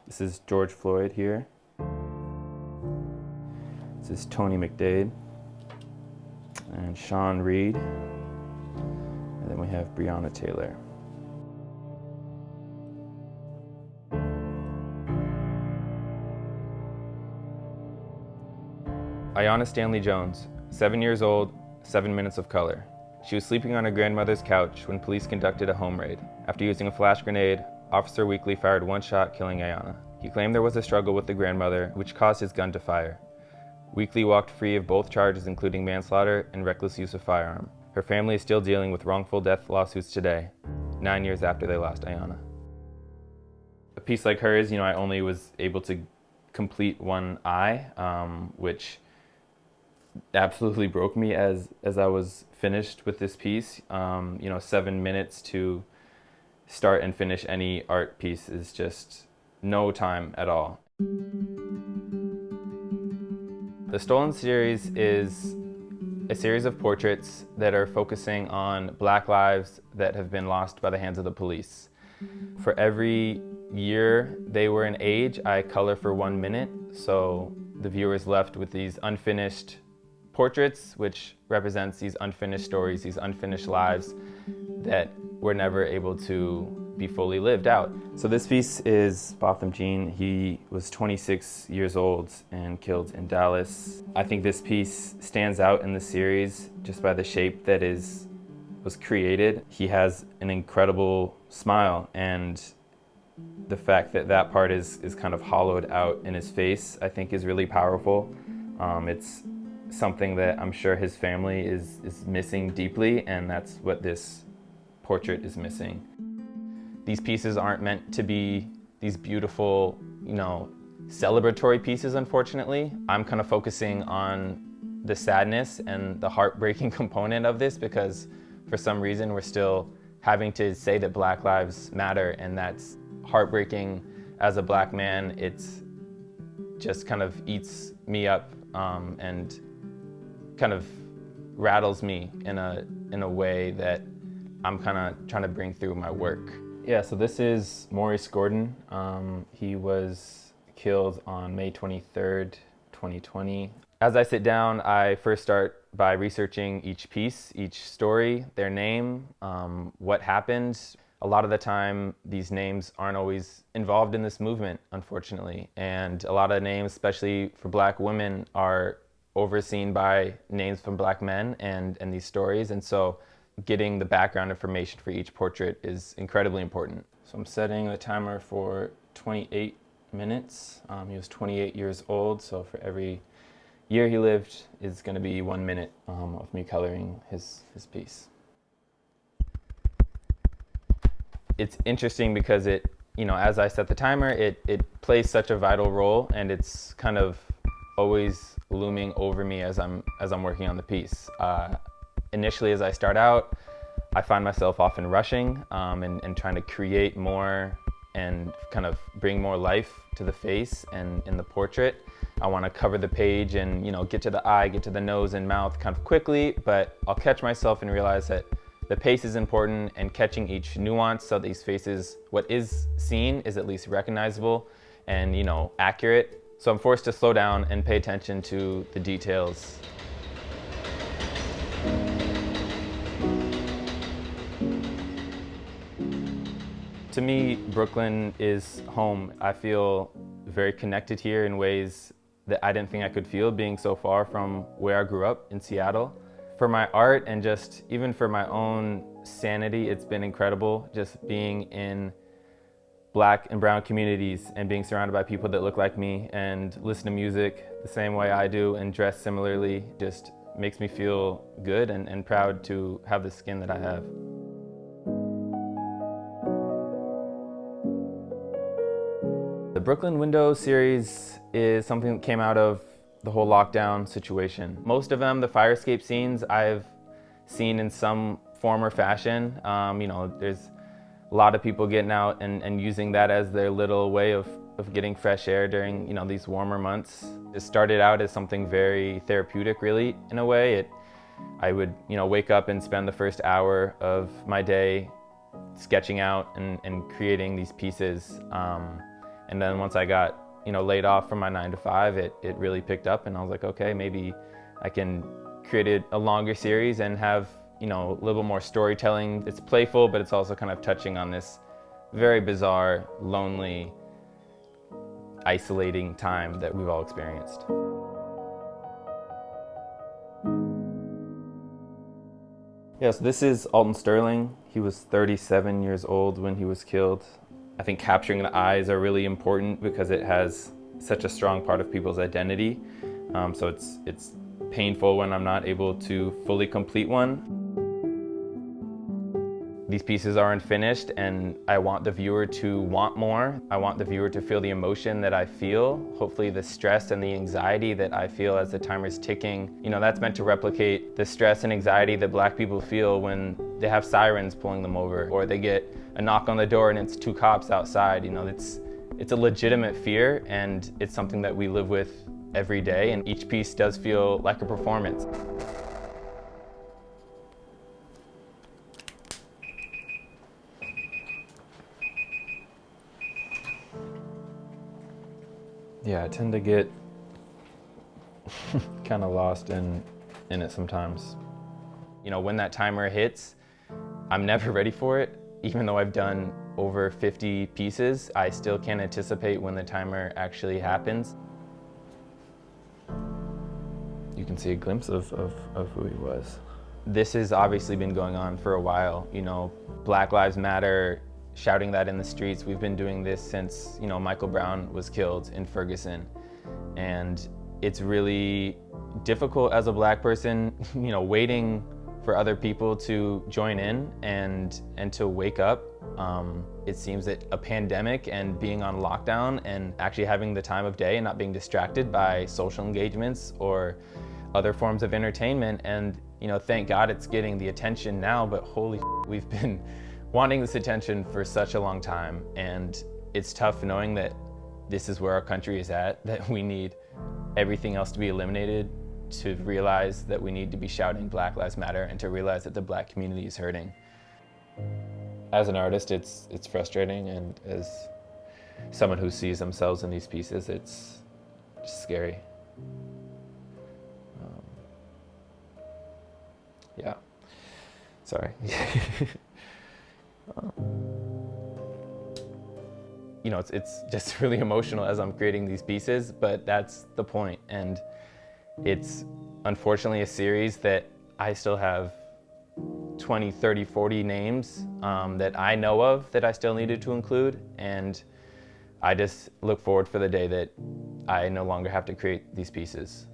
This is George Floyd here. This is Tony McDade and Sean Reed. And then we have Breonna Taylor. Aiyana Stanley-Jones, 7 years old, 7 minutes of color. She was sleeping on her grandmother's couch when police conducted a home raid. After using a flash grenade, Officer Weekly fired one shot, killing Aiyana. He claimed there was a struggle with the grandmother, which caused his gun to fire. Weekly walked free of both charges, including manslaughter and reckless use of firearm. Her family is still dealing with wrongful death lawsuits today, 9 years after they lost Aiyana. A piece like hers, I only was able to complete one eye, which absolutely broke me as I was finished with this piece. 7 minutes to start and finish any art piece is just no time at all. The Stolen series is a series of portraits that are focusing on Black lives that have been lost by the hands of the police. For every year they were in age, I color for 1 minute, so the viewer's left with these unfinished portraits, which represents these unfinished stories, these unfinished lives that were never able to be fully lived out. So this piece is Botham Jean. He was 26 years old and killed in Dallas. I think this piece stands out in the series just by the shape that was created. He has an incredible smile, and the fact that that part is kind of hollowed out in his face, I think is really powerful. It's something that I'm sure his family is missing deeply, and that's what this portrait is missing. These pieces aren't meant to be these beautiful, celebratory pieces, unfortunately. I'm kind of focusing on the sadness and the heartbreaking component of this, because for some reason we're still having to say that Black lives matter, and that's heartbreaking. As a Black man, it's just kind of eats me up and kind of rattles me in a way that I'm kind of trying to bring through my work. Yeah, so this is Maurice Gordon. He was killed on May 23rd, 2020. As I sit down, I first start by researching each piece, each story, their name, what happened. A lot of the time, these names aren't always involved in this movement, unfortunately. And a lot of names, especially for Black women, are overseen by names from Black men and these stories. And so getting the background information for each portrait is incredibly important. So I'm setting the timer for 28 minutes. He was 28 years old, so for every year he lived is going to be 1 minute of me coloring his piece. It's interesting because as I set the timer, it plays such a vital role, and it's kind of always looming over me as I'm working on the piece. Initially, as I start out, I find myself often rushing and trying to create more and kind of bring more life to the face and in the portrait. I want to cover the page and get to the eye, get to the nose and mouth kind of quickly, but I'll catch myself and realize that the pace is important, and catching each nuance so these faces, what is seen is at least recognizable and accurate. So I'm forced to slow down and pay attention to the details. To me, Brooklyn is home. I feel very connected here in ways that I didn't think I could feel, being so far from where I grew up in Seattle. For my art and just even for my own sanity, it's been incredible just being in Black and brown communities and being surrounded by people that look like me and listen to music the same way I do and dress similarly. Just makes me feel good and proud to have the skin that I have. The Brooklyn Window series is something that came out of the whole lockdown situation. Most of them, the fire escape scenes, I've seen in some form or fashion. There's a lot of people getting out and using that as their little way of getting fresh air during these warmer months. It started out as something very therapeutic, really, in a way. I would wake up and spend the first hour of my day sketching out and creating these pieces. And then once I got, laid off from my 9 to 5, it really picked up, and I was like, okay, maybe I can create a longer series and have, a little more storytelling. It's playful, but it's also kind of touching on this very bizarre, lonely, isolating time that we've all experienced. Yes, this is Alton Sterling. He was 37 years old when he was killed. I think capturing the eyes are really important because it has such a strong part of people's identity. So it's painful when I'm not able to fully complete one. These pieces aren't finished, and I want the viewer to want more. I want the viewer to feel the emotion that I feel, hopefully the stress and the anxiety that I feel as the timer's ticking. That's meant to replicate the stress and anxiety that Black people feel when they have sirens pulling them over, or they get a knock on the door and it's 2 cops outside. It's a legitimate fear, and it's something that we live with every day, and each piece does feel like a performance. Yeah, I tend to get kind of lost in it sometimes. When that timer hits, I'm never ready for it. Even though I've done over 50 pieces, I still can't anticipate when the timer actually happens. You can see a glimpse of who he was. This has obviously been going on for a while. Black Lives Matter, shouting that in the streets. We've been doing this since, Michael Brown was killed in Ferguson. And it's really difficult as a Black person, waiting for other people to join in and to wake up. It seems that a pandemic and being on lockdown and actually having the time of day and not being distracted by social engagements or other forms of entertainment. And, thank God it's getting the attention now, but holy we've been wanting this attention for such a long time, and it's tough knowing that this is where our country is at, that we need everything else to be eliminated to realize that we need to be shouting Black Lives Matter and to realize that the Black community is hurting. As an artist, it's frustrating, and as someone who sees themselves in these pieces, it's just scary. Yeah, sorry. It's just really emotional as I'm creating these pieces, but that's the point. And it's unfortunately a series that I still have 20, 30, 40 names that I know of that I still needed to include. And I just look forward for the day that I no longer have to create these pieces.